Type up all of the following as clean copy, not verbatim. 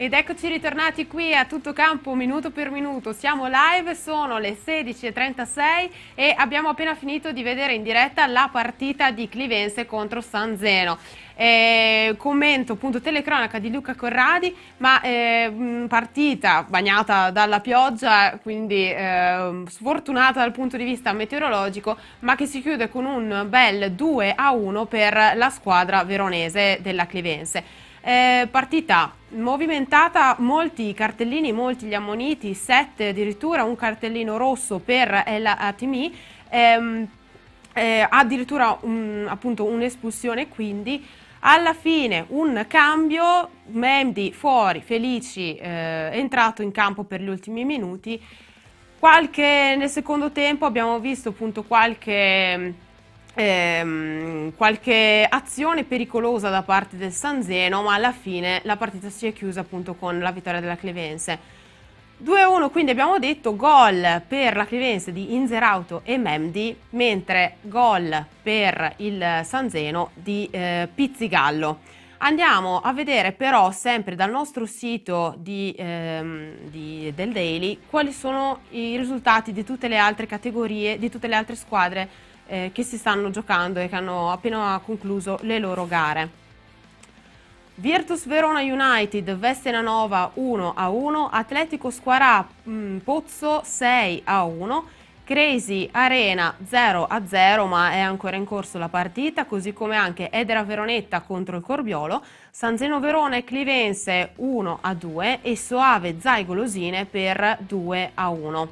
Ed eccoci ritornati qui a Tutto Campo minuto per minuto, siamo live, sono le 16:36 e abbiamo appena finito di vedere in diretta la partita di Clivense contro San Zeno. Commento appunto telecronaca di Luca Corradi, ma partita bagnata dalla pioggia, quindi sfortunata dal punto di vista meteorologico, ma che si chiude con un bel 2-1 per la squadra veronese della Clivense. Partita movimentata, molti cartellini, molti gli ammoniti, 7 addirittura, un cartellino rosso per El Hatimi, addirittura appunto un'espulsione, quindi alla fine un cambio, Memdi fuori, Felici entrato in campo per gli ultimi minuti. Nel secondo tempo abbiamo visto appunto qualche azione pericolosa da parte del San Zeno, ma alla fine la partita si è chiusa appunto con la vittoria della Clivense 2-1. Quindi abbiamo detto gol per la Clivense di Inzerauto e Memdi, mentre gol per il San Zeno di Pizzigallo. Andiamo a vedere però sempre dal nostro sito del Daily quali sono i risultati di tutte le altre categorie, di tutte le altre squadre che si stanno giocando e che hanno appena concluso le loro gare. Virtus Verona United Vestena Nova 1-1, Atletico Squarà Pozzo 6-1, Crazy Arena 0-0, ma è ancora in corso la partita, così come anche Edera Veronetta contro il Corbiolo, San Zeno Verona e Clivense 1-2 e Soave Zaigolosine per 2-1.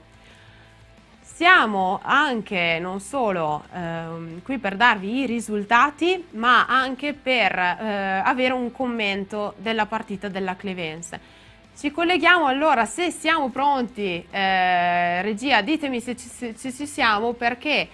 Siamo anche non solo qui per darvi i risultati, ma anche per avere un commento della partita della Clivense. Ci colleghiamo allora, se siamo pronti, regia, ditemi se ci siamo, perché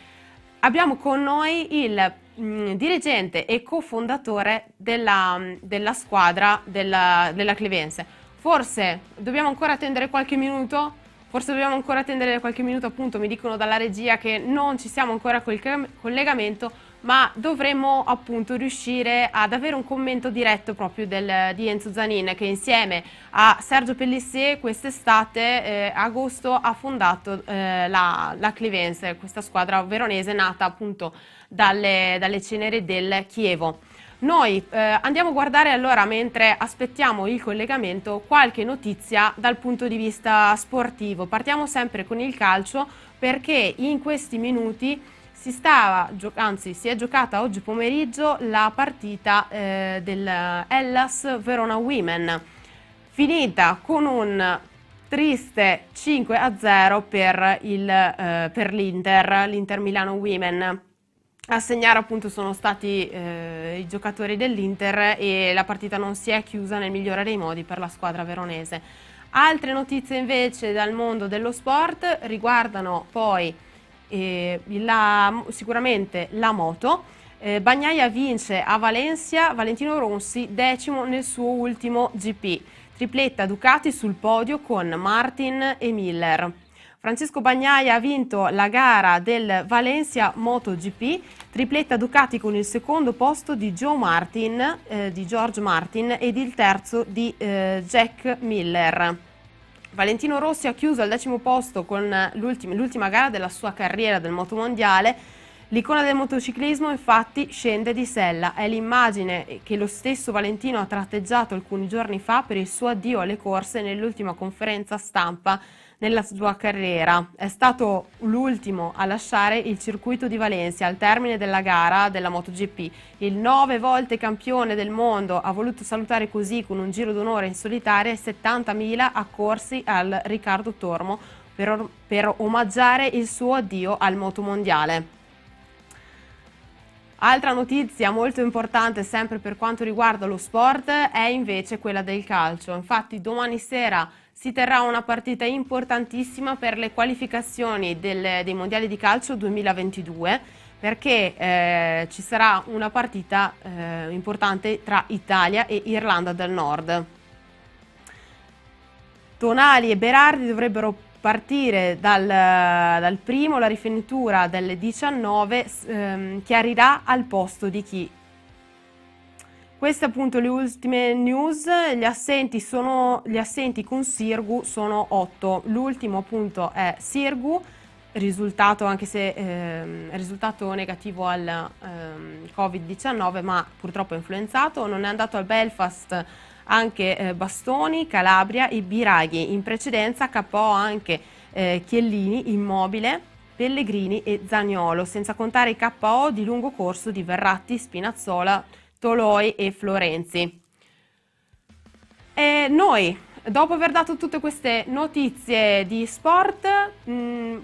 abbiamo con noi il dirigente e cofondatore della squadra della Clivense. Forse dobbiamo ancora attendere qualche minuto? Appunto mi dicono dalla regia che non ci siamo ancora col collegamento, ma dovremmo appunto riuscire ad avere un commento diretto proprio di Enzo Zanin, che insieme a Sergio Pellissier quest'estate, agosto, ha fondato la Clivense, questa squadra veronese nata appunto dalle ceneri del Chievo. Noi andiamo a guardare allora, mentre aspettiamo il collegamento, qualche notizia dal punto di vista sportivo. Partiamo sempre con il calcio, perché in questi minuti si è giocata oggi pomeriggio la partita del Hellas Verona Women, finita con un triste 5-0 per l'Inter Milano Women. A segnare appunto sono stati i giocatori dell'Inter e la partita non si è chiusa nel migliore dei modi per la squadra veronese. Altre notizie invece dal mondo dello sport riguardano poi sicuramente la moto. Bagnaia vince a Valencia, Valentino Rossi 10° nel suo ultimo GP. Tripletta Ducati sul podio con Martin e Miller. Francesco Bagnaia ha vinto la gara del Valencia MotoGP, tripletta Ducati con il secondo posto di George Martin ed il terzo di Jack Miller. Valentino Rossi ha chiuso al 10° posto con l'ultima gara della sua carriera del motomondiale. L'icona del motociclismo infatti scende di sella, è l'immagine che lo stesso Valentino ha tratteggiato alcuni giorni fa per il suo addio alle corse nell'ultima conferenza stampa nella sua carriera. È stato l'ultimo a lasciare il circuito di Valencia al termine della gara della MotoGP. Il 9 volte campione del mondo ha voluto salutare così con un giro d'onore in solitaria i 70.000 accorsi al Riccardo Tormo per omaggiare il suo addio al motomondiale. Altra notizia molto importante sempre per quanto riguarda lo sport è invece quella del calcio. Infatti domani sera si terrà una partita importantissima per le qualificazioni dei mondiali di calcio 2022, perché ci sarà una partita importante tra Italia e Irlanda del Nord. Tonali e Berardi dovrebbero partire dal primo, la rifinitura delle 19 chiarirà al posto di chi. Queste appunto le ultime news. Gli assenti con Sirgu sono 8. L'ultimo appunto è Sirgu, risultato anche se risultato negativo al Covid-19, ma purtroppo influenzato. Non è andato al Belfast anche Bastoni, Calabria e Biraghi. In precedenza KO anche Chiellini, Immobile, Pellegrini e Zaniolo, senza contare i KO di lungo corso di Verratti, Spinazzola, Toloi e Florenzi. E noi, dopo aver dato tutte queste notizie di sport,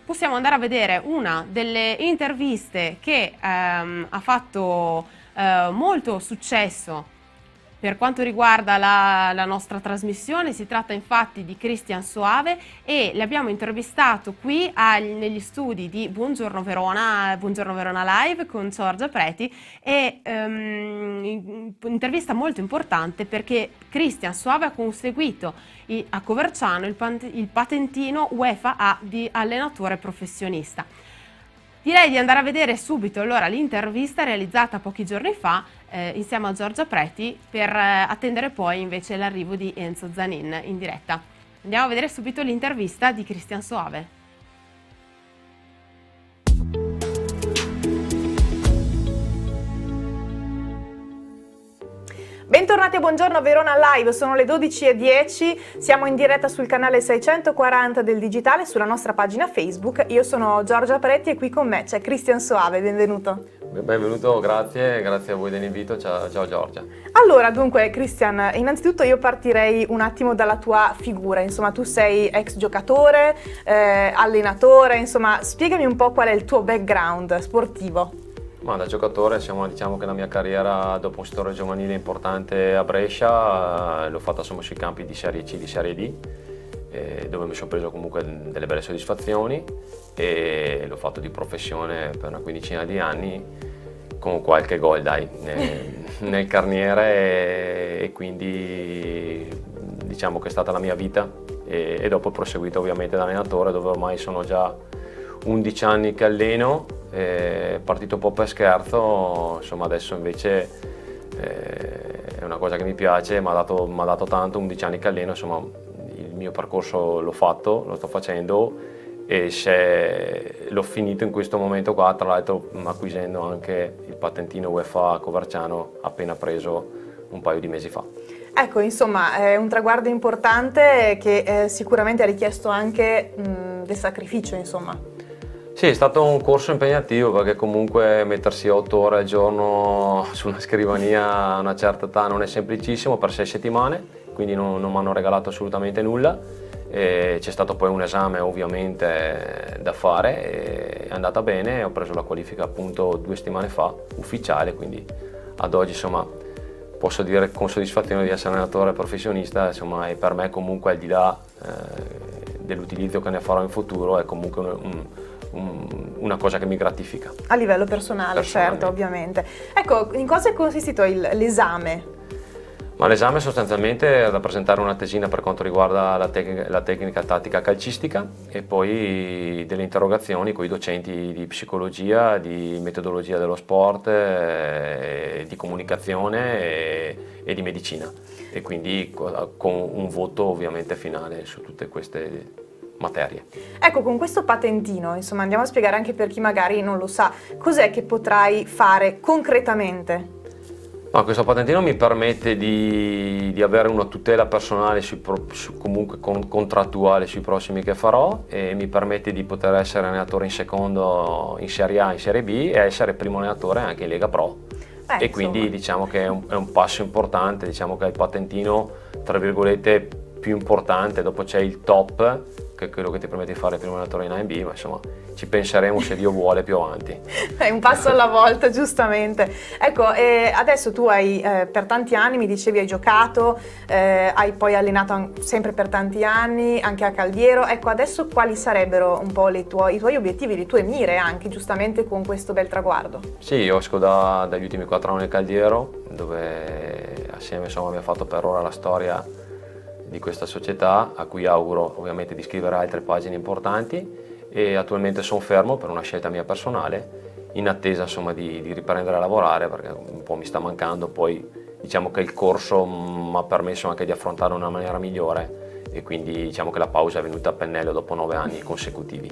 possiamo andare a vedere una delle interviste che ha fatto molto successo per quanto riguarda la nostra trasmissione. Si tratta infatti di Cristian Soave e l'abbiamo intervistato qui negli studi di Buongiorno Verona Live con Giorgia Preti, e intervista molto importante perché Cristian Soave ha conseguito a Coverciano il patentino UEFA A di allenatore professionista. Direi di andare a vedere subito allora l'intervista realizzata pochi giorni fa insieme a Giorgia Preti, per attendere poi invece l'arrivo di Enzo Zanin in diretta. Andiamo a vedere subito l'intervista di Cristian Soave. Bentornati a Buongiorno Verona Live, sono le 12:10, siamo in diretta sul canale 640 del Digitale, sulla nostra pagina Facebook. Io sono Giorgia Preti e qui con me c'è Cristian Soave, benvenuto. Benvenuto, grazie a voi dell'invito, ciao Giorgia. Allora, dunque Cristian, innanzitutto io partirei un attimo dalla tua figura, insomma tu sei ex giocatore, allenatore, insomma spiegami un po' qual è il tuo background sportivo. Ma da giocatore, diciamo che la mia carriera dopo un settore giovanile importante a Brescia l'ho fatta sui campi di Serie C, di Serie D, dove mi sono preso comunque delle belle soddisfazioni, e l'ho fatto di professione per una quindicina di anni, con qualche gol nel carniere, e quindi diciamo che è stata la mia vita, e dopo ho proseguito ovviamente da allenatore, dove ormai sono già 11 anni che alleno. Partito un po' per scherzo, insomma adesso invece è una cosa che mi piace, mi ha dato tanto, 11 anni che alleno, insomma il mio percorso l'ho fatto, lo sto facendo, e l'ho finito in questo momento qua, tra l'altro acquisendo anche il patentino UEFA a Coverciano, appena preso un paio di mesi fa. Ecco, insomma, è un traguardo importante che sicuramente ha richiesto anche del sacrificio, insomma. Sì, è stato un corso impegnativo, perché comunque mettersi 8 ore al giorno su una scrivania a una certa età non è semplicissimo, per 6 settimane, quindi non mi hanno regalato assolutamente nulla. C'è stato poi un esame ovviamente da fare, è andata bene, ho preso la qualifica appunto 2 settimane fa, ufficiale, quindi ad oggi insomma posso dire con soddisfazione di essere allenatore professionista, insomma, e per me comunque, al di là dell'utilizzo che ne farò in futuro, è comunque una cosa che mi gratifica. A livello personale, certo, ovviamente. Ecco, in cosa è consistito l'esame? Ma l'esame sostanzialmente è da presentare una tesina per quanto riguarda la tecnica tattica calcistica, e poi delle interrogazioni con i docenti di psicologia, di metodologia dello sport, di comunicazione e di medicina, e quindi con un voto ovviamente finale su tutte queste materie. Ecco, con questo patentino, insomma, andiamo a spiegare anche per chi magari non lo sa, cos'è che potrai fare concretamente? Questo patentino mi permette di avere una tutela personale comunque contrattuale sui prossimi che farò, e mi permette di poter essere allenatore in secondo, in Serie A, in Serie B, e essere primo allenatore anche in Lega Pro. E quindi diciamo che è un passo importante, diciamo che è il patentino tra virgolette più importante, dopo c'è il top, che è quello che ti permette di fare il primo allenatore in A e B, ma insomma ci penseremo se Dio vuole più avanti. È un passo alla volta, giustamente. Ecco, adesso tu hai per tanti anni, mi dicevi, hai giocato, hai poi allenato sempre per tanti anni, anche a Caldiero. Ecco, adesso quali sarebbero un po' i tuoi obiettivi, le tue mire anche, giustamente, con questo bel traguardo? Sì, io esco dagli ultimi 4 anni al Caldiero, dove assieme insomma abbiamo fatto per ora la storia di questa società, a cui auguro ovviamente di scrivere altre pagine importanti, e attualmente sono fermo per una scelta mia personale, in attesa insomma di riprendere a lavorare, perché un po' mi sta mancando poi diciamo che il corso mi ha permesso anche di affrontarlo in una maniera migliore, e quindi diciamo che la pausa è venuta a pennello dopo 9 anni consecutivi.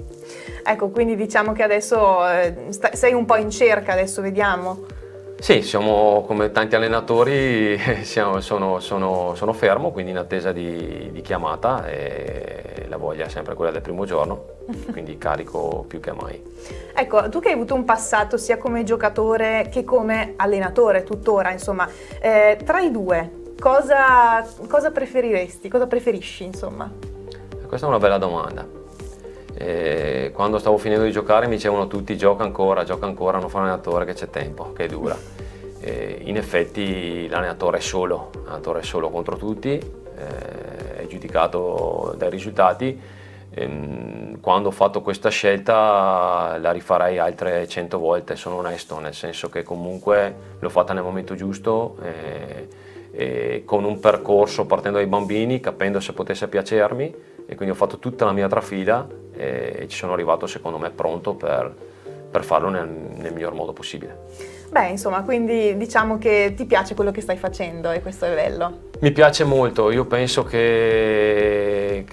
Ecco, quindi diciamo che adesso sei un po' in cerca, adesso vediamo. Sì, siamo come tanti allenatori, sono fermo, quindi in attesa di chiamata, e la voglia è sempre quella del primo giorno, quindi carico più che mai. Ecco, tu che hai avuto un passato sia come giocatore che come allenatore tuttora, insomma, tra i due cosa preferiresti, cosa preferisci, insomma? Questa è una bella domanda. Quando stavo finendo di giocare mi dicevano tutti gioca ancora, non fa allenatore, che c'è tempo, che dura. In effetti l'allenatore è solo contro tutti, è giudicato dai risultati. Quando ho fatto questa scelta la rifarei altre 100 volte, sono onesto, nel senso che comunque l'ho fatta nel momento giusto, con un percorso partendo dai bambini, capendo se potesse piacermi, e quindi ho fatto tutta la mia trafila e ci sono arrivato secondo me pronto per farlo nel miglior modo possibile. Beh, insomma, quindi diciamo che ti piace quello che stai facendo e questo è bello. Mi piace molto, io penso che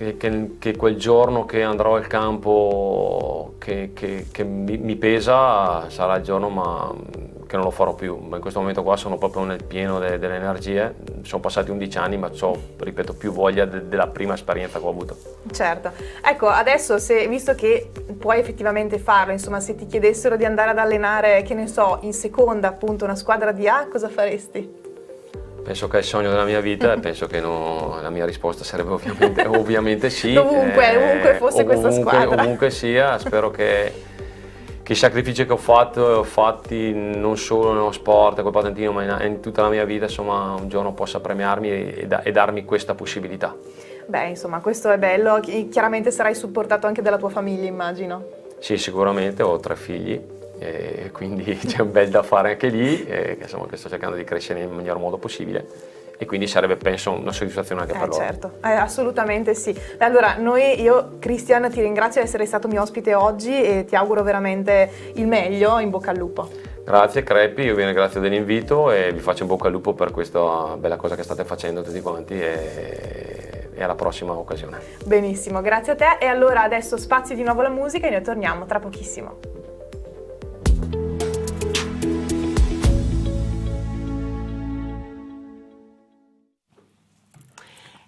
quel giorno che andrò al campo che mi pesa sarà il giorno che non lo farò più. In questo momento qua sono proprio nel pieno delle energie, sono passati 11 anni ma ho, ripeto, più voglia della prima esperienza che ho avuto. Certo, ecco, adesso visto che puoi effettivamente farlo, insomma, se ti chiedessero di andare ad allenare, che ne so, in seconda appunto una squadra di A, cosa faresti? Penso che è il sogno della mia vita, e penso che la mia risposta sarebbe ovviamente sì. Ovunque fosse questa squadra. Ovunque sia, spero che i sacrifici che ho fatti non solo nello sport, col patentino, ma in tutta la mia vita, insomma, un giorno possa premiarmi e darmi questa possibilità. Beh, insomma, questo è bello. Chiaramente sarai supportato anche dalla tua famiglia, immagino. Sì, sicuramente, ho 3 figli, e quindi c'è un bel da fare anche lì, che sto cercando di crescere nel miglior modo possibile, e quindi sarebbe, penso, una soddisfazione anche per loro. Certo, assolutamente sì. Allora, io, Christian, ti ringrazio di essere stato mio ospite oggi e ti auguro veramente il meglio, in bocca al lupo. Grazie Crepi, io vi ringrazio dell'invito e vi faccio in bocca al lupo per questa bella cosa che state facendo tutti quanti, e alla prossima occasione. Benissimo, grazie a te, e allora adesso spazio di nuovo alla musica e noi torniamo tra pochissimo.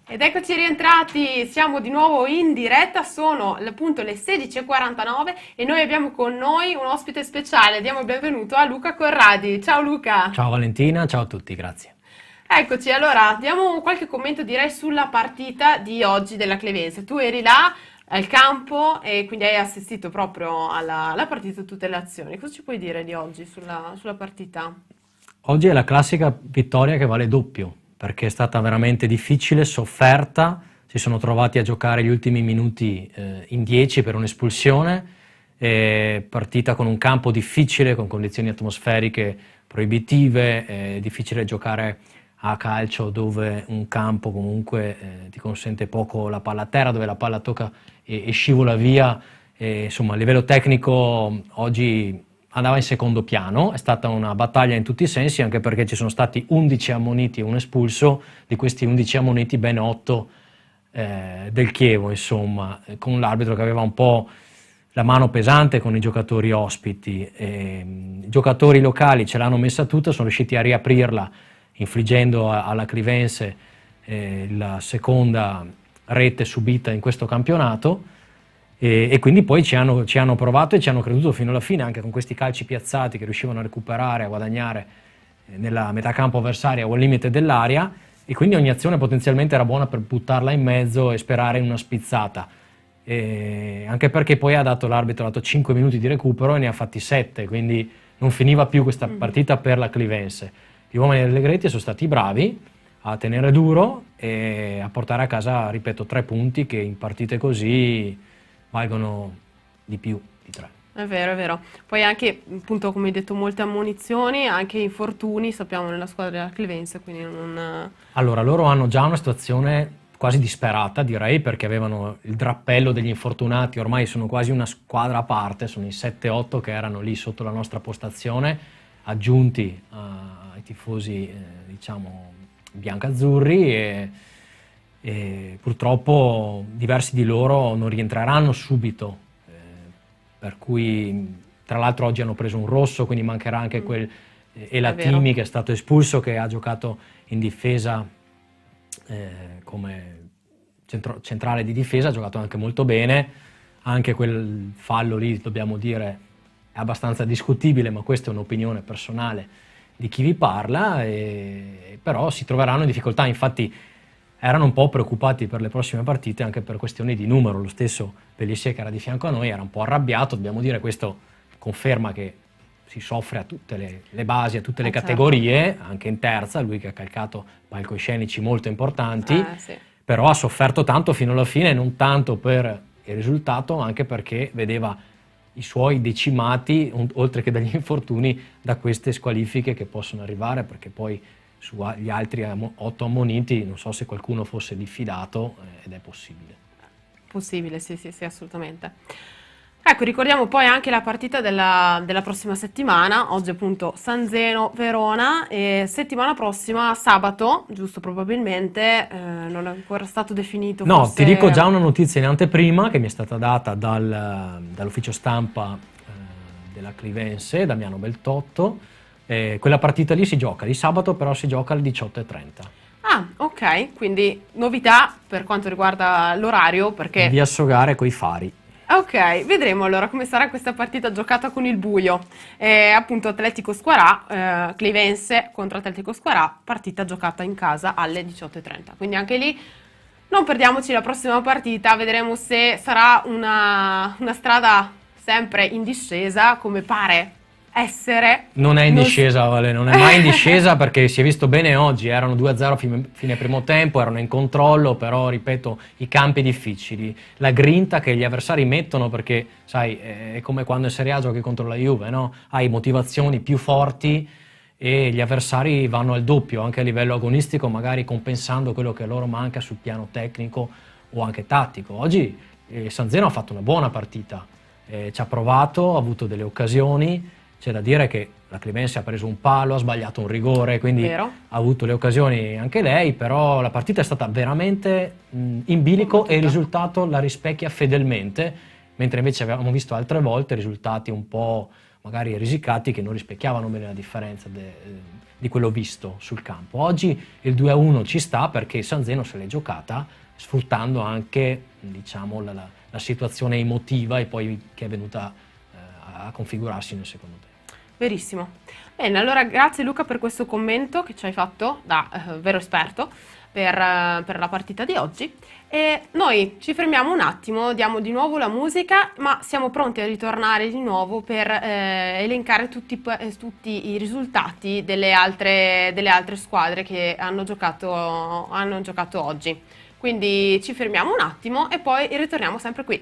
Ed eccoci rientrati, siamo di nuovo in diretta, sono appunto le 16:49 e noi abbiamo con noi un ospite speciale. Diamo il benvenuto a Luca Corradi. Ciao Luca! Ciao Valentina, ciao a tutti, grazie. Eccoci, allora diamo qualche commento direi sulla partita di oggi della Clevense. Tu eri là al campo e quindi hai assistito proprio alla partita, tutte le azioni. Cosa ci puoi dire di oggi sulla partita? Oggi è la classica vittoria che vale doppio, perché è stata veramente difficile, sofferta, si sono trovati a giocare gli ultimi minuti in 10 per un'espulsione, partita con un campo difficile, con condizioni atmosferiche proibitive, è difficile giocare a calcio dove un campo comunque ti consente poco la palla a terra, dove la palla tocca e scivola via, insomma a livello tecnico oggi andava in secondo piano, è stata una battaglia in tutti i sensi, anche perché ci sono stati 11 ammoniti e un espulso, di questi 11 ammoniti ben 8 del Chievo, insomma, con l'arbitro che aveva un po' la mano pesante con i giocatori ospiti. I giocatori locali ce l'hanno messa tutta, sono riusciti a riaprirla infliggendo alla Clivense la seconda rete subita in questo campionato. E quindi poi ci hanno provato e ci hanno creduto fino alla fine, anche con questi calci piazzati che riuscivano a recuperare, a guadagnare nella metà campo avversaria o al limite dell'area, e quindi ogni azione potenzialmente era buona per buttarla in mezzo e sperare in una spizzata. Anche perché poi l'arbitro ha dato 5 minuti di recupero e ne ha fatti 7, quindi non finiva più questa partita per la Clivense. Gli uomini dell'Allegretti sono stati bravi a tenere duro e a portare a casa, ripeto, 3 punti che in partite così valgono di più di 3. È vero, è vero. Poi anche, appunto, come hai detto, molte ammonizioni, anche infortuni, sappiamo, nella squadra della Clivense, quindi non... Allora, loro hanno già una situazione quasi disperata, direi, perché avevano il drappello degli infortunati, ormai sono quasi una squadra a parte, sono i 7-8 che erano lì sotto la nostra postazione, aggiunti ai tifosi diciamo biancazzurri e purtroppo diversi di loro non rientreranno subito, per cui tra l'altro oggi hanno preso un rosso, quindi mancherà anche quel Elatimi che è stato espulso, che ha giocato in difesa come centrale di difesa, ha giocato anche molto bene. Anche quel fallo lì, dobbiamo dire, è abbastanza discutibile, ma questa è un'opinione personale di chi vi parla, però si troveranno in difficoltà. Infatti erano un po' preoccupati per le prossime partite anche per questioni di numero. Lo stesso Pellissier, che era di fianco a noi, era un po' arrabbiato. Dobbiamo dire, questo conferma che si soffre a tutte le basi, a tutte le categorie, anche in terza, lui che ha calcato palcoscenici molto importanti, sì. Però ha sofferto tanto fino alla fine, non tanto per il risultato, anche perché vedeva i suoi decimati, oltre che dagli infortuni, da queste squalifiche che possono arrivare, perché poi sugli altri 8 ammoniti non so se qualcuno fosse diffidato, ed è possibile. Possibile, sì, assolutamente. Ecco, ricordiamo poi anche la partita della prossima settimana, oggi appunto San Zeno-Verona, e settimana prossima, sabato, giusto probabilmente, non è ancora stato definito. No, forse... ti dico già una notizia in anteprima che mi è stata data dall'ufficio stampa della Clivense, Damiano Beltotto. Quella partita lì si gioca di sabato, però si gioca alle 18:30. Ah, ok, quindi novità per quanto riguarda l'orario, perché... Via Sogare coi fari. Ok, vedremo allora come sarà questa partita giocata con il buio. Appunto Atletico Squarà, Clivense contro Atletico Squarà, partita giocata in casa alle 18:30. Quindi anche lì non perdiamoci la prossima partita, vedremo se sarà una strada sempre in discesa, come pare essere. Non è in discesa, Vale, non è mai in discesa, perché si è visto bene oggi, erano 2-0 fine primo tempo, erano in controllo, però ripeto, i campi difficili, la grinta che gli avversari mettono, perché sai, è come quando in Serie A giochi contro la Juve, no? Hai motivazioni più forti e gli avversari vanno al doppio, anche a livello agonistico, magari compensando quello che a loro manca sul piano tecnico o anche tattico. Oggi San Zeno ha fatto una buona partita, ci ha provato, ha avuto delle occasioni. C'è da dire che la Clivense ha preso un palo, ha sbagliato un rigore, quindi ha avuto le occasioni anche lei, però la partita è stata veramente in bilico e il risultato la rispecchia fedelmente, mentre invece avevamo visto altre volte risultati un po' magari risicati che non rispecchiavano bene la differenza di quello visto sul campo. Oggi il 2-1 ci sta perché San Zeno se l'è giocata sfruttando anche, diciamo, la situazione emotiva e poi che è venuta a configurarsi nel secondo tempo. Verissimo. Bene, allora grazie Luca per questo commento che ci hai fatto da vero esperto per la partita di oggi. E noi ci fermiamo un attimo, diamo di nuovo la musica, ma siamo pronti a ritornare di nuovo per elencare tutti i risultati delle altre squadre che hanno giocato oggi. Quindi ci fermiamo un attimo e poi ritorniamo sempre qui.